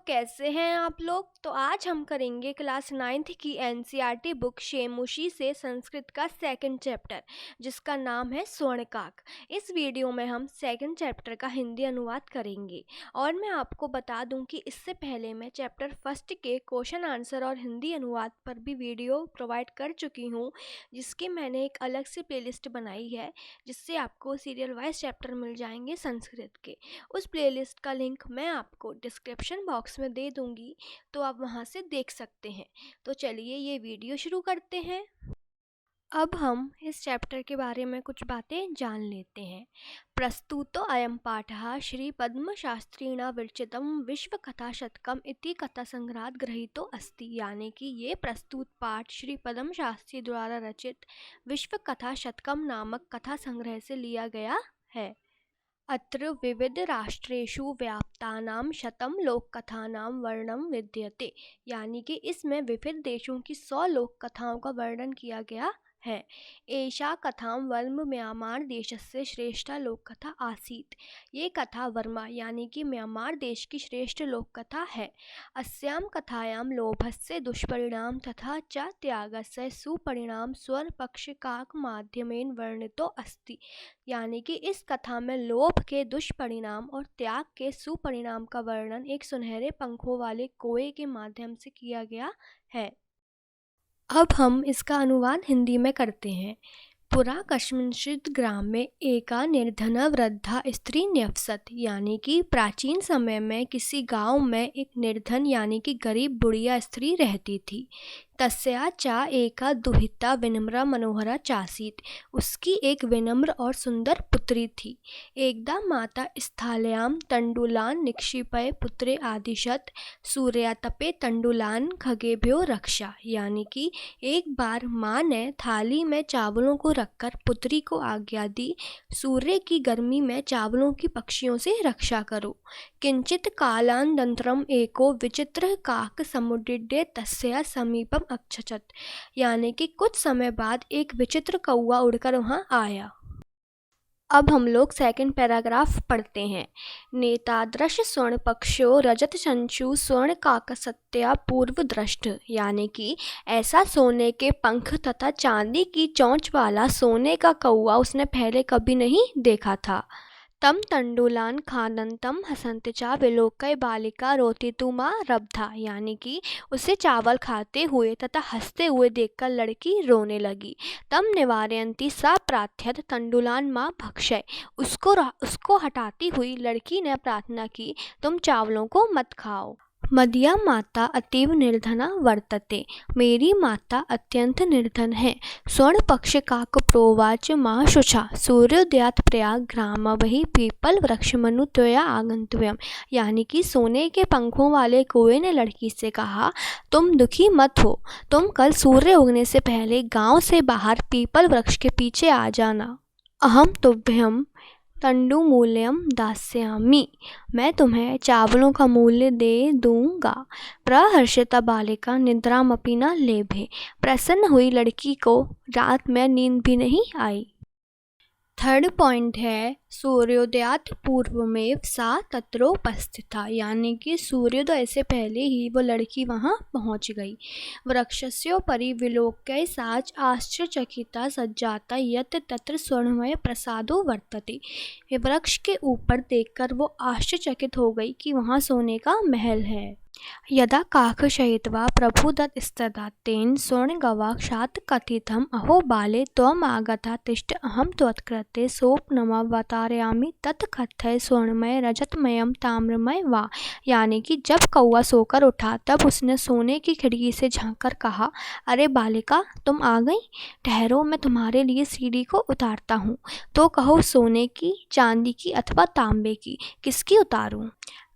कैसे हैं आप लोग। तो आज हम करेंगे क्लास 9th की एनसीईआरटी बुक शेमुशी से संस्कृत का सेकंड चैप्टर जिसका नाम है स्वर्णकाक। इस वीडियो में हम सेकंड चैप्टर का हिंदी अनुवाद करेंगे और मैं आपको बता दूं कि इससे पहले मैं चैप्टर फर्स्ट के क्वेश्चन आंसर और हिंदी अनुवाद पर भी वीडियो प्रोवाइड कर चुकी हूँ, जिसकी मैंने एक अलग से प्लेलिस्ट बनाई है जिससे आपको सीरियल वाइज चैप्टर मिल जाएंगे संस्कृत के। उस प्लेलिस्ट का लिंक मैं आपको डिस्क्रिप्शन बॉक्स में दे दूंगी, तो आप वहां से देख सकते हैं। तो चलिए ये वीडियो शुरू करते हैं। अब हम इस चैप्टर के बारे में कुछ बातें जान लेते हैं। प्रस्तुतो अयं पाठः श्री पद्म शास्त्रिणा विरचितं विश्व कथा शतकम इति कथा संग्रहात गृहीतो अस्ति। यानी कि ये प्रस्तुत पाठ श्री पद्म शास्त्री द्वारा रचित विश्व कथा शतकम नामक कथा संग्रह से लिया गया है। अत्र विविध राष्ट्रेषु व्याप्तानां शतं लोककथानां वर्णनं विद्यते। यानी कि इसमें विविध देशों की 100 लोक कथाओं का वर्णन किया गया है। एषा कथां वर्म म्यांमार देशस्य श्रेष्ठा लोक कथा आसीत्। ये कथा वर्मा यानी कि म्यांमार देश की श्रेष्ठ लोक कथा है। अस्यां कथायां लोभस्य दुष्परिणाम तथा च त्यागस्य सुपरिणाम स्वरपक्षकाक माध्यमेन वर्णितो अस्ति। यानी कि इस कथा में लोभ के दुष्परिणाम और त्याग के सुपरिणाम का वर्णन एक सुनहरे पंखों वाले कोए के माध्यम से किया गया है। अब हम इसका अनुवाद हिंदी में करते हैं। पुरा कस्मिंश्चित् ग्रामे एका निर्धना वृद्धा स्त्री न्यवसत। यानी कि प्राचीन समय में किसी गांव में एक निर्धन यानी कि गरीब बुढ़िया स्त्री रहती थी। तस्या चा एका दुहिता विनम्रा मनोहरा चासीत। उसकी एक विनम्र और सुंदर पुत्री थी। एकदा माता स्थाल्यां तंडुलान निक्षिपय पुत्रे आदिशत सूर्यातपे तंडुलान खगेभ्यो रक्षा। यानी कि एक बार माँ ने थाली में चावलों को रखकर पुत्री को आज्ञा दी, सूर्य की गर्मी में चावलों की पक्षियों से रक्षा करो। किंचित कालानन्तरम एको विचित्र काक समुद्रे तस्या समीपम अक्षचत। यानी कि कुछ समय बाद एक विचित्र कौवा उड़कर वहां आया। अब हम लोग सेकंड पैराग्राफ पढ़ते हैं। नेतादृश स्वर्ण पक्षो रजत चंचु स्वर्ण काकसत्या पूर्व दृष्ट। यानी कि ऐसा सोने के पंख तथा चांदी की चोंच वाला सोने का कौवा उसने पहले कभी नहीं देखा था। तम तंडुलान खानंतम हसंत चा विलोकय बालिका रोतितुमा रब्धा। यानी कि उसे चावल खाते हुए तथा हंसते हुए देखकर लड़की रोने लगी। तम निवारयंती सा प्रार्थ्यत तंडुलान माँ भक्षय। उसको हटाती हुई लड़की ने प्रार्थना की, तुम चावलों को मत खाओ। मदीया माता अतीव निर्धना वर्तते। मेरी माता अत्यंत निर्धन है। स्वर्ण पक्ष काक प्रोवाच माँ शुचा सूर्योदयात प्रयाग ग्राम वही पीपल वृक्ष मनु त्वया आगंतव्यम। यानी कि सोने के पंखों वाले कुएं ने लड़की से कहा, तुम दुखी मत हो, तुम कल सूर्य उगने से पहले गांव से बाहर पीपल वृक्ष के पीछे आ जाना। अहम तुभ्यम तंडु मूल्यम दास्यामि। मैं तुम्हें चावलों का मूल्य दे दूंगा। प्रहर्षिता बालिका निद्रामपि न लेभे। प्रसन्न हुई लड़की को रात में नींद भी नहीं आई। थर्ड पॉइंट है सूर्योदयात पूर्वमेव सा तत्रोपस्थिता। यानी कि सूर्योदय से पहले ही वो लड़की वहाँ पहुँच गई। वृक्षस्योपरि विलोक्य साच आश्चर्यचकिता सज्जाता यत् तत्र स्वर्णमय प्रसादो वर्तते। वृक्ष के ऊपर देखकर वो आश्चर्यचकित हो गई कि वहाँ सोने का महल है। यदा काकशयित्वा प्रभुदत्तस्तदा तेन स्वर्णगवाक्षात् कथितम्, अहो बाले त्वम् आगता तिष्ठ अहं त्वत्कृते सोपनमवतारयामि तत् कथय स्वर्णमय रजतमयम ताम्रमय वा। यानी कि जब कौवा सोकर उठा तब उसने सोने की खिड़की से झांककर कहा, अरे बालिका तुम आ गई, ठहरो मैं तुम्हारे लिए सीढ़ी को उतारता हूँ। तो कहो सोने की, चांदी की अथवा तांबे की, किसकी उतारूँ।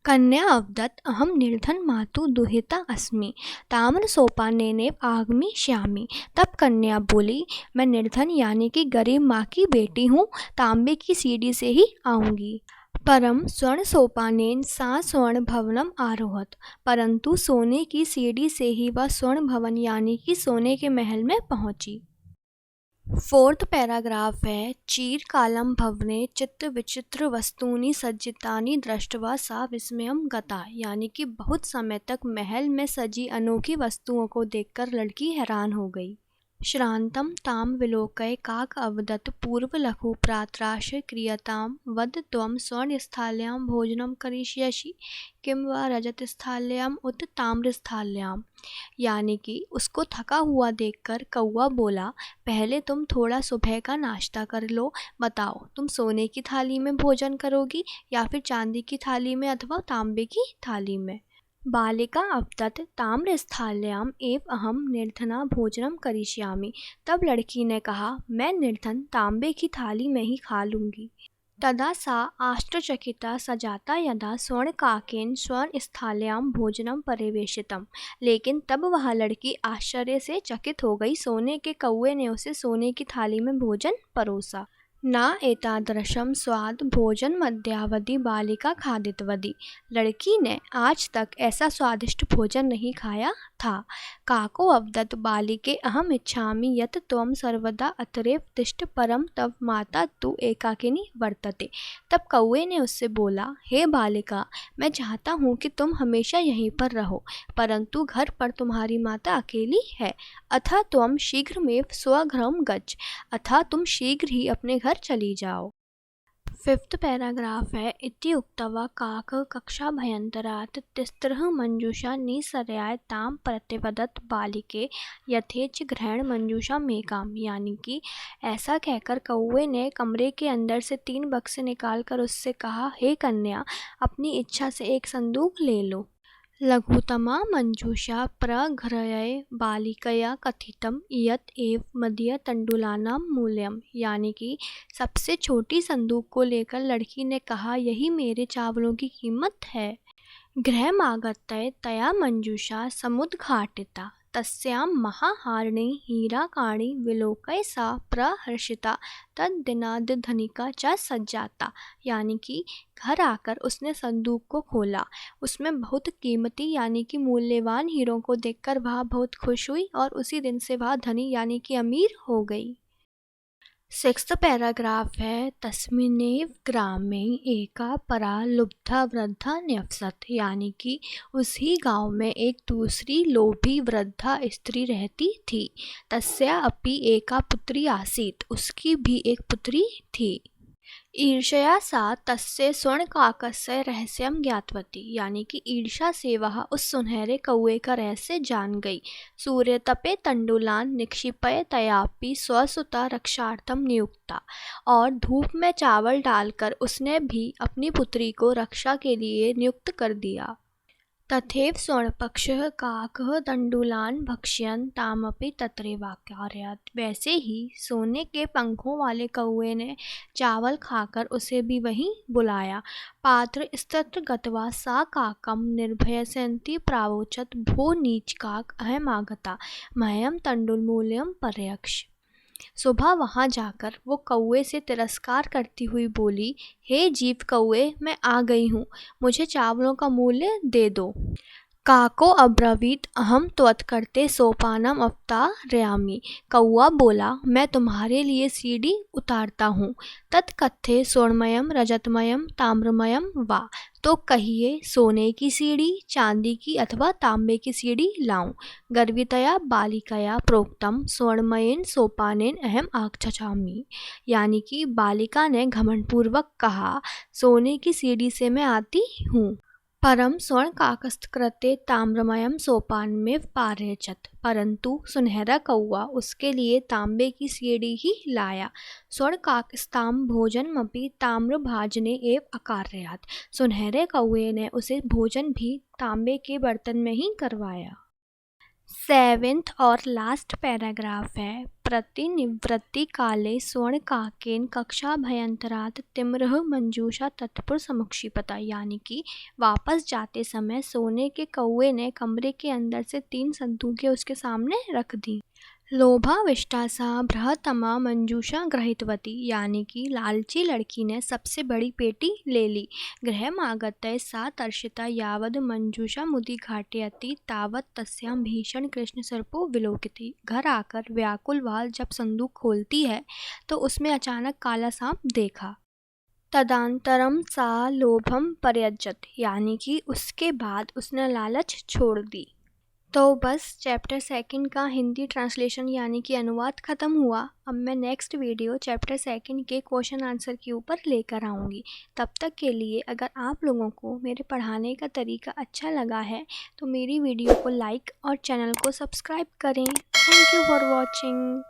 कन्या अवदत्, अहम निर्धन मातु दुहिता अस्मि ताम्र सोपानेनेव आगमिष्यामि। तब कन्या बोली, मैं निर्धन यानी कि गरीब माँ की बेटी हूँ, तांबे की सीढ़ी से ही आऊँगी। परम स्वर्ण सोपानेन सा स्वर्ण भवनम आरोहत। परंतु सोने की सीढ़ी से ही वह स्वर्ण भवन यानी कि सोने के महल में पहुँची। फोर्थ पैराग्राफ है चीरकालं भवने चित्त विचित्र वस्तूनि सज्जितानि दृष्ट्वा सा विस्मयं गता, यानी कि बहुत समय तक महल में सजी अनोखी वस्तुओं को देखकर लड़की हैरान हो गई। श्रान्तं तां विलोक्य काक अवदत् पूर्वलघु प्रात्राश क्रियतां वद त्वं स्वर्णस्थाल्यां भोजनं करिष्यसि किं वा रजतस्थाल्याम् उत ताम्रस्थाल्याम्। यानी कि उसको थका हुआ देखकर कौवा बोला, पहले तुम थोड़ा सुबह का नाश्ता कर लो, बताओ तुम सोने की थाली में भोजन करोगी या फिर चांदी की थाली में अथवा तांबे की थाली में। बालिका अवदत् ताम्रस्थाल्याम् एव अहं निर्धना भोजनं करिष्यामि। तब लड़की ने कहा, मैं निर्धन तांबे की थाली में ही खा लूँगी। तदा सा आश्चर्यचकिता सजाता यदा स्वर्णकाकेन स्वर्णस्थाल्यां भोजनं परिवेशितम्। लेकिन तब वह लड़की आश्चर्य से चकित हो गई, सोने के कौवे ने उसे सोने की थाली में भोजन परोसा। न एतादृशं स्वाद भोजन मध्यावधि बालिका खादितवती। लड़की ने आज तक ऐसा स्वादिष्ट भोजन नहीं खाया था। काको अवदत् बालिके अहम इच्छामि यत् त्वं सर्वदा अत्रैव तिष्ठ परं तव माता तु एकाकिनी वर्तते। तब कौवे ने उससे बोला, हे बालिका, मैं चाहता हूँ कि तुम हमेशा यहीं पर रहो, परंतु घर पर तुम्हारी माता अकेली है। अतः त्वं शीघ्रमेव स्वगृहं गच्छ। अतः तुम शीघ्र ही अपने घर चली जाओ। फिफ्थ पैराग्राफ है इति उक्त्वा काकः कक्षाभ्यन्तरात् तिस्रः मञ्जूषा निःसरय तां प्रतिपदत् बालिके यथेच्छ ग्रहण मञ्जूषामेकाम्। यानी कि ऐसा कहकर कौवे ने कमरे के अंदर से 3 बक्से निकालकर उससे कहा, हे कन्या, अपनी इच्छा से एक संदूक ले लो। लघुतमा मञ्जूषा प्रघ्रय बालिकया कथितं यत् एव मदीय तण्डुलानां मूल्यम्। यानी कि सबसे छोटी संदूक को लेकर लड़की ने कहा, यही मेरे चावलों की कीमत है। गृहमागत्य तया मञ्जूषा समुद्घाटिता तस्यां महाहारिणी हीराकाणि विलोक्य सा प्रहर्षिता तद्दिनादधनिका च सज्जाता। यानी कि घर आकर उसने संदूक को खोला, उसमें बहुत कीमती यानी कि मूल्यवान हीरों को देखकर वह बहुत खुश हुई और उसी दिन से वह धनी यानी कि अमीर हो गई। सिक्स्थ पैराग्राफ है तस्मिन्नेव ग्रामे एका परा लुब्धा वृद्धा न्यवसत। यानी कि उसी गांव में एक दूसरी लोभी वृद्धा स्त्री रहती थी। तस्या अपि एका पुत्री आसीत्, उसकी भी एक पुत्री थी। ईर्ष्या सा तस्य स्वर्णकाकस्य रहस्यं ज्ञातवती। यानी कि ईर्ष्या से वह उस सुनहरे कौवे का रहस्य जान गई। सूर्यतपे तण्डुलान् निक्षिप्य तयापि स्वसुता रक्षार्थं नियुक्ता। और धूप में चावल डालकर उसने भी अपनी पुत्री को रक्षा के लिए नियुक्त कर दिया। तथैव स्वर्णपक्षः काकः तण्डुलान् भक्षयन् तामपि तत्रैवाकारयत्। वैसे ही सोने के पंखों वाले कौवे ने चावल खाकर उसे भी वहीं बुलाया। पात्र स्तत्र गत्वा सा काकं निर्भयसन्ति प्रावोचत्, भो नीचकाक अहमागता मह्यं तण्डुलमूल्यं पर्यक्ष। सुबह वहाँ जाकर वो कौवे से तिरस्कार करती हुई बोली, हे जीव कौवे, मैं आ गई हूँ, मुझे चावलों का मूल्य दे दो। काको अब्रवीत अहम त्वत्कृते सोपानम अवतारयामि। कौआ बोला, मैं तुम्हारे लिए सीढ़ी उतारता हूँ। तत्कथे स्वर्णमयम रजतमयम ताम्रमयम वा। तो कहिए सोने की सीढ़ी, चांदी की अथवा तांबे की सीढ़ी लाऊं। गर्वितया बालिकया प्रोक्तम स्वर्णमयेन सोपानेन अहम आगच्छामि। यानी कि बालिका ने घमंडपूर्वक कहा, सोने की सीढ़ी से मैं आती हूँ। परम स्वर्णकाकस्कृते ताम्रमयं सोपानमेव पार्यचत। परंतु सुनहरा कौवा उसके लिए तांबे की सीढ़ी ही लाया। स्वर्णकाकस्तां भोजनमपि ताम्रभाजने एव अकारयत्। सुनहरे कौवे ने उसे भोजन भी तांबे के बर्तन में ही करवाया। सेवेंथ और लास्ट पैराग्राफ है प्रतिनिवृत्ति काले स्वर्णकाकेन कक्षाभ्यन्तरात् तिम्रः मञ्जूषा तत्पुर समुक्षिपता। यानी कि वापस जाते समय सोने के कौवे ने कमरे के अंदर से 3 संदूकें उसके सामने रख दी। लोभाविष्टा सा बृहत्तमा मंजूषा गृहीतवती, यानी कि लालची लड़की ने सबसे बड़ी पेटी ले ली। गृहमागत्य सा तर्षिता यावद मंजूषा मुदिघाटयति तावत् तस्यां भीषण कृष्ण सर्पो विलोकिति। घर आकर व्याकुल वाल जब संदूक खोलती है तो उसमें अचानक काला सांप देखा। तदंतरम सा लोभम पर्यजत, यानी कि उसके बाद उसने लालच छोड़ दी। तो बस चैप्टर सेकंड का हिंदी ट्रांसलेशन यानी कि अनुवाद ख़त्म हुआ। अब मैं नेक्स्ट वीडियो चैप्टर सेकंड के क्वेश्चन आंसर के ऊपर लेकर आऊँगी। तब तक के लिए अगर आप लोगों को मेरे पढ़ाने का तरीका अच्छा लगा है तो मेरी वीडियो को लाइक और चैनल को सब्सक्राइब करें। Thank you for watching.